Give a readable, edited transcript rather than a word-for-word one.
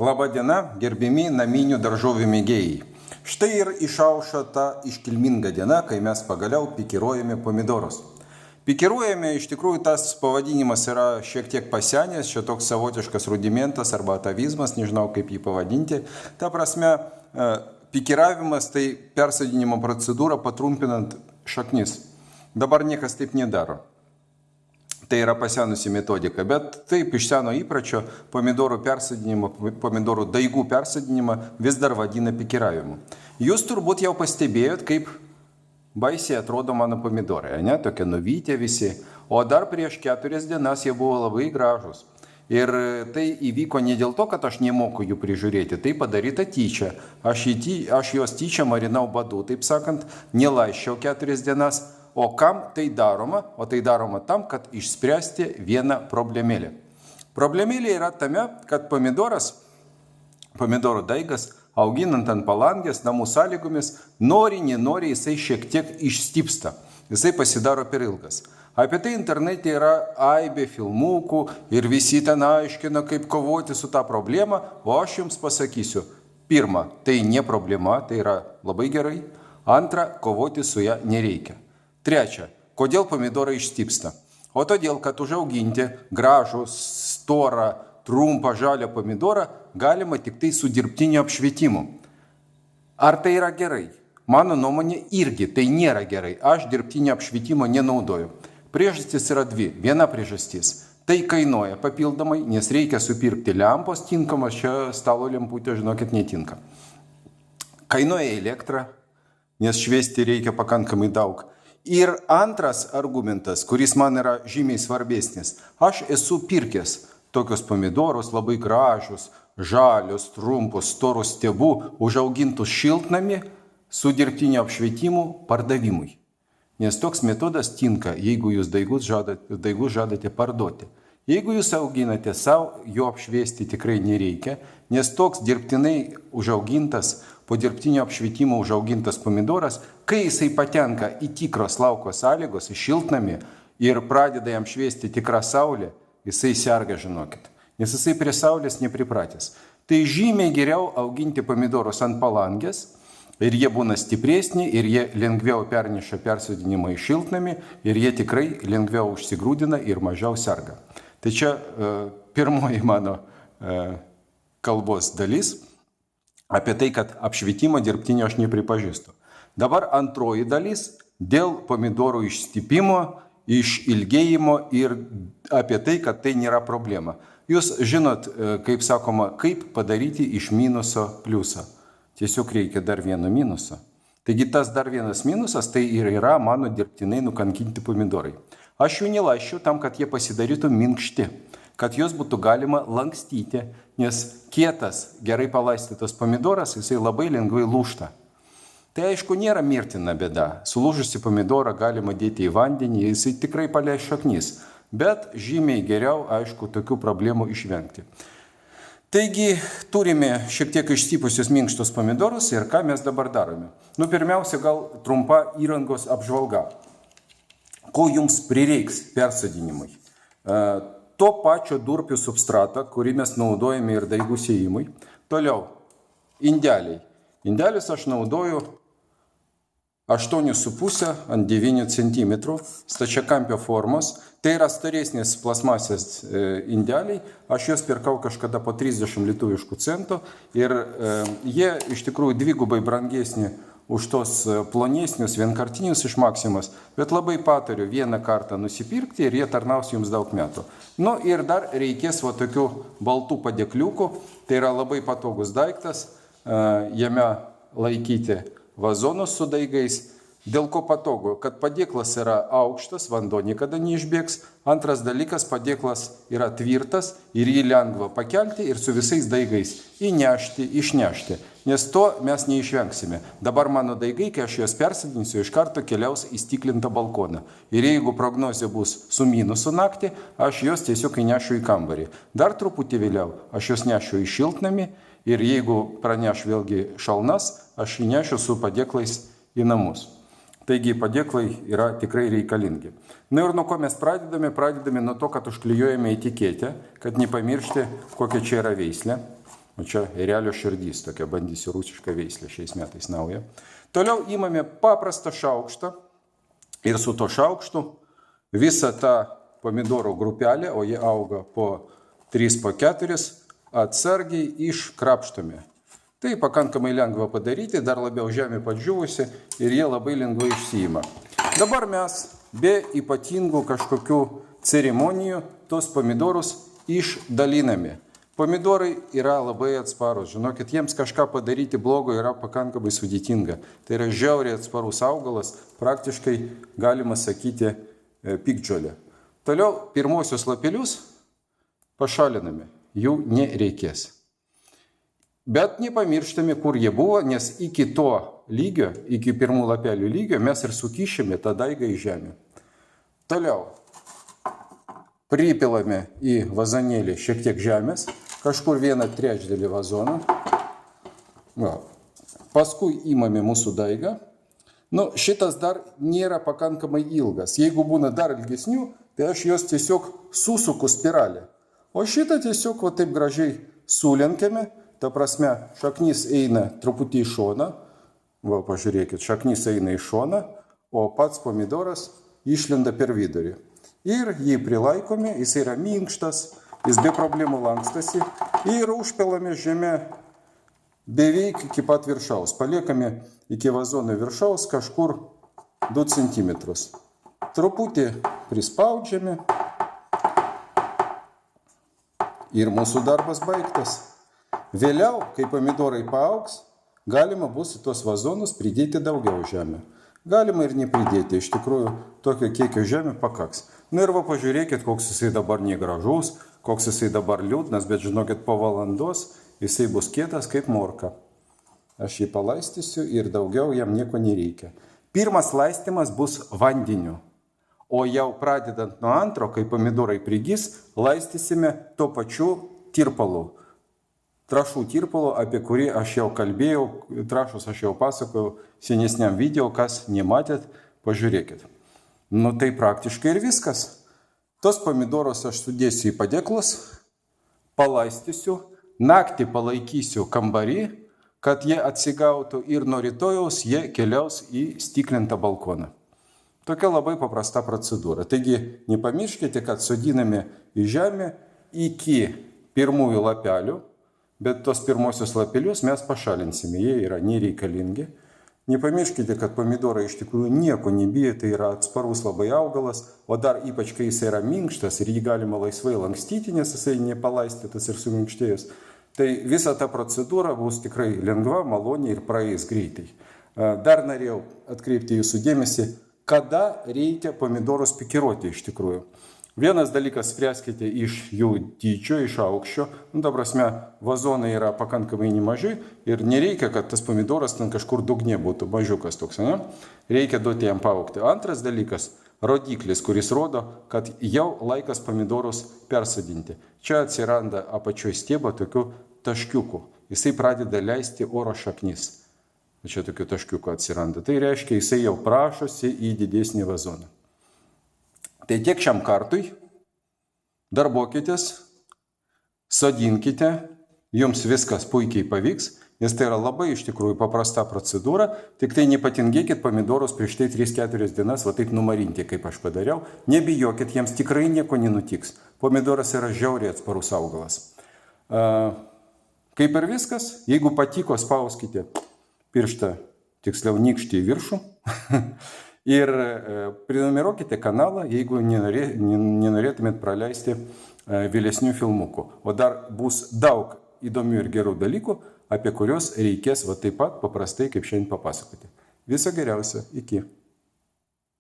Labadiena, gerbimi naminių daržovių mėgėjai. Štai ir išaušo ta iškilminga diena, kai mes pagaliau pikiruojame pomidorus. Pikiruojame, iš tikrųjų tas pavadinimas yra šiek tiek pasenęs, čia toks savotiškas rudimentas arba atavizmas, nežinau kaip jį pavadinti. Ta prasme, pikiravimas tai persodinimo procedūra patrumpinant šaknis. Dabar niekas taip nedaro. Tai yra pasenusi metodika, bet taip iš seno įpračio pomidorų persodinimą, pomidorų daigų persodinimą vis dar vadina pikiravimu. Jūs turbūt jau pastebėjot, kaip baisiai atrodo mano pomidorai, ne? Tokie nuvytė visi, o dar prieš 4 dienas jie buvo labai gražus. Ir tai įvyko ne dėl to, kad aš nemoku jų prižiūrėti, tai padaryta tyčia. Aš juos tyčia marinau badu, taip sakant, nelaiščiau 4 dienas. O kam tai daroma? O tai daroma tam, kad išspręsti vieną problemėlę. Problemėlė yra tame, kad pomidorų daigas, auginant ant palangės, namų sąlygomis, nenori, jisai šiek tiek išstypsta. Jisai pasidaro per ilgas. Apie tai internete yra aibė filmukų ir visi ten aiškina, kaip kovoti su tą problemą, o aš jums pasakysiu. Pirma, tai ne problema, tai yra labai gerai. Antra, kovoti su ją nereikia. Trečia, kodėl pomidorai išstypsta? O todėl, kad užauginti gražų, storą, trumpą, žalią pomidorą galima tik tai su dirbtiniu apšvietimu. Ar tai yra gerai? Mano nuomonė irgi tai nėra gerai. Aš dirbtinio apšvietimo nenaudoju. Priežastys yra dvi. Viena priežastis. Tai kainuoja papildomai, nes reikia supirkti lempos tinkamos, čia stalo lemputė, žinokit, netinka. Kainuoja elektrą, nes šviesti reikia pakankamai daug. Ir antras argumentas, kuris man yra žymiai svarbesnis. Aš esu pirkęs tokius pomidorus, labai gražus, žalius, trumpus, storus stiebų, užaugintus šiltnamį su dirbtiniu apšvietimu pardavimui. Nes toks metodas tinka, jeigu jūs daigus žadate parduoti. Jeigu jūs auginate savo, jo apšviesti tikrai nereikia, nes toks dirbtinai užaugintas, po dirbtinio apšvietimo užaugintas pomidoras, kai jisai patenka į tikros lauko sąlygos, į šiltnamį ir pradeda jam šviesti tikrą saulę, jisai serga, žinokit, nes jisai prie saulės nepripratęs. Tai žymiai geriau auginti pomidorus ant palangės ir jie būna stipresni ir jie lengviau perneša persodinimą į šiltnamį ir jie tikrai lengviau užsigrūdina ir mažiau serga. Tai čia pirmoji mano kalbos dalis apie tai, kad apšvietimo dirbtinio aš nepripažįstu. Dabar antroji dalis dėl pomidorų išstypimo, išilgėjimo ir apie tai, kad tai nėra problema. Jūs žinot, kaip sakoma, kaip padaryti iš minuso pliusą. Tiesiog reikia dar vieno minuso. Taigi tas dar vienas minusas tai ir yra mano dirbtinai nukankinti pomidorai. Aš jų nelaiščiau tam, kad jie pasidarytų minkšti, kad juos būtų galima lankstyti, nes kietas, gerai palaistytas pomidoras, jisai labai lengvai lūžta. Tai aišku, nėra mirtina bėda. Sulūžusi pomidorą galima dėti į vandenį, jisai tikrai paleis šaknis, bet žymiai geriau, aišku, tokių problemų išvengti. Taigi, turime šiek tiek išstypusius minkštus pomidorus ir ką mes dabar darome? Pirmiausia, gal trumpa įrangos apžvalga. Ko jums prireiks persodinimui? To pačio durpių substratą, kurį mes naudojame ir daigų sėjimui. Toliau, indeliai. Indelius aš naudoju 8,5 ant 9 cm stačiakampio formos. Tai yra staresnės plasmasės indeliai. Aš juos pirkau kažkada po 30 lietuviškų centų ir jie iš tikrųjų dvigubai brangesni už tos plonesnius vienkartinius iš Maksimos, bet labai patariu vieną kartą nusipirkti ir jie tarnaus jums daug metų. Ir dar reikės tokių baltų padėkliukų, tai yra labai patogus daiktas, jame laikyti vazonus su daigais. Dėl ko patogu? Kad padėklas yra aukštas, vanduo niekada neišbėgs. Antras dalykas, padėklas yra tvirtas ir jį lengva pakelti ir su visais daigais įnešti, išnešti. Nes to mes neišvengsime. Dabar mano daigai, kai aš juos persodinsiu, iš karto keliaus į stiklintą balkoną. Ir jeigu prognozė bus su minusu naktį, aš juos tiesiog įnešiu į kambarį. Dar truputį vėliau aš juos nešiu į šiltnamį ir jeigu praneš vėlgi šalnas, aš įnešiu su padėklais į namus. Taigi padėklai yra tikrai reikalingi. Ir nuo ko mes pradedame? Pradedame nuo to, kad užklijuojame etiketę, kad nepamiršti, kokia čia yra veislė. O čia erelio širdys, tokia bandysiu rusišką veislę šiais metais naują. Toliau įmame paprastą šaukštą ir su to šaukštu visą tą pomidorų grupelę, o jie auga po 3, po 4, atsargiai iškrapštome. Tai pakankamai lengva padaryti, dar labiau žemė padžiūvusi ir jie labai lengvai išsiima. Dabar mes be ypatingų kažkokių ceremonijų tos pomidorus išdaliname. Pomidorai yra labai atsparus. Žinokit, jiems kažką padaryti blogo yra pakankamai sudėtinga. Tai yra žiauriai atsparus augalas, praktiškai galima sakyti piktžolė. Toliau pirmosius lapelius pašaliname, jų nereikės. Bet nepamirštame, kur jie buvo, nes iki to lygio, iki pirmų lapelių lygio mes ir sukišime tą daigą į žemę. Toliau pripilame į vazonėlį šiek tiek žemės, kažkur 1/3 vazono. Paskui įmame mūsų daigą. Šitas dar nėra pakankamai ilgas. Jeigu būna dar ilgesnių, tai aš jos tiesiog susuku spiralę. O šitą tiesiog taip gražiai sulenkėme. Ta prasme, šaknis eina truputį į šoną. Pažiūrėkit, šaknis eina į šoną, o pats pomidoras išlenda per vidurį. Ir jį prilaikome, jis yra minkštas, jis be problemų lankstasi ir užpilame žemę beveik iki pat viršaus. Paliekame iki vazono viršaus kažkur 2 cm. Truputį prispaudžiame ir mūsų darbas baigtas. Vėliau, kai pomidorai paaugs, galima bus į tos vazonus pridėti daugiau žemę. Galima ir nepridėti, iš tikrųjų tokio kiekio žemė pakaks. Ir pažiūrėkit, koks jisai dabar negražus, koks jisai dabar liūdnas, bet žinokit, po valandos jisai bus kietas kaip morka. Aš jį palaistysiu ir daugiau jam nieko nereikia. Pirmas laistymas bus vandeniu, o jau pradedant nuo antro, kai pomidorai prigis, laistysime to pačiu tirpalu. Trašų tirpalo, apie kurį aš jau kalbėjau, trašus aš jau pasakojau senesniam video, kas nematėt, pažiūrėkit. Tai praktiškai ir viskas. Tos pomidorus aš sudėsiu į padėklus, palaistysiu, naktį palaikysiu kambarį, kad jie atsigautų ir nuo rytojaus jie keliaus į stiklintą balkoną. Tokia labai paprasta procedūra. Taigi nepamirškite, kad sodiname į žemę iki pirmųjų lapelių, bet tos pirmosius lapelius mes pašalinsime, jie yra nereikalingi. Nepamirškite, kad pomidorai iš tikrųjų nieko nebijo, tai yra atsparus labai augalas, o dar ypač, kai jis yra minkštas ir jį galima laisvai lankstyti, nes jisai nepalaistytas ir suminkštėjęs. Tai visa ta procedūra bus tikrai lengva, maloni ir praeis greitai. Dar norėjau atkreipti jūsų dėmesį, kada reikia pomidorus pikiruoti iš tikrųjų. Vienas dalykas, spręskite iš jų dydžio, iš aukščio. Ta prasme, vazonai yra pakankamai nemažai ir nereikia, kad tas pomidoras ten kažkur dugne būtų, mažiukas toks, ne? Reikia duoti jam paaugti. Antras dalykas, rodiklis, kuris rodo, kad jau laikas pomidorus persodinti. Čia atsiranda apačioj stiebo tokių taškiukų. Jisai pradeda leisti oro šaknis. Čia tokių taškiukų atsiranda. Tai reiškia, jisai jau prašosi į didesnį vazoną. Tai tiek šiam kartui, darbuokitės, sodinkite, jums viskas puikiai pavyks, nes tai yra labai iš tikrųjų paprasta procedūra, tik tai nepatingėkit pomidorus prieš tai 3-4 dienas, va taip numarinti, kaip aš padariau, nebijokit, jiems tikrai nieko nenutiks. Pomidoras yra žiauriai atsparus augalas. Kaip ir viskas, jeigu patiko, spauskite pirštą, tiksliau nykštį į viršų. Ir prenumeruokite kanalą, jeigu nenorėtumėt praleisti vėlesnių filmukų. O dar bus daug įdomių ir gerų dalykų, apie kuriuos reikės va taip pat paprastai kaip šiandien papasakoti. Viso geriausio. Iki.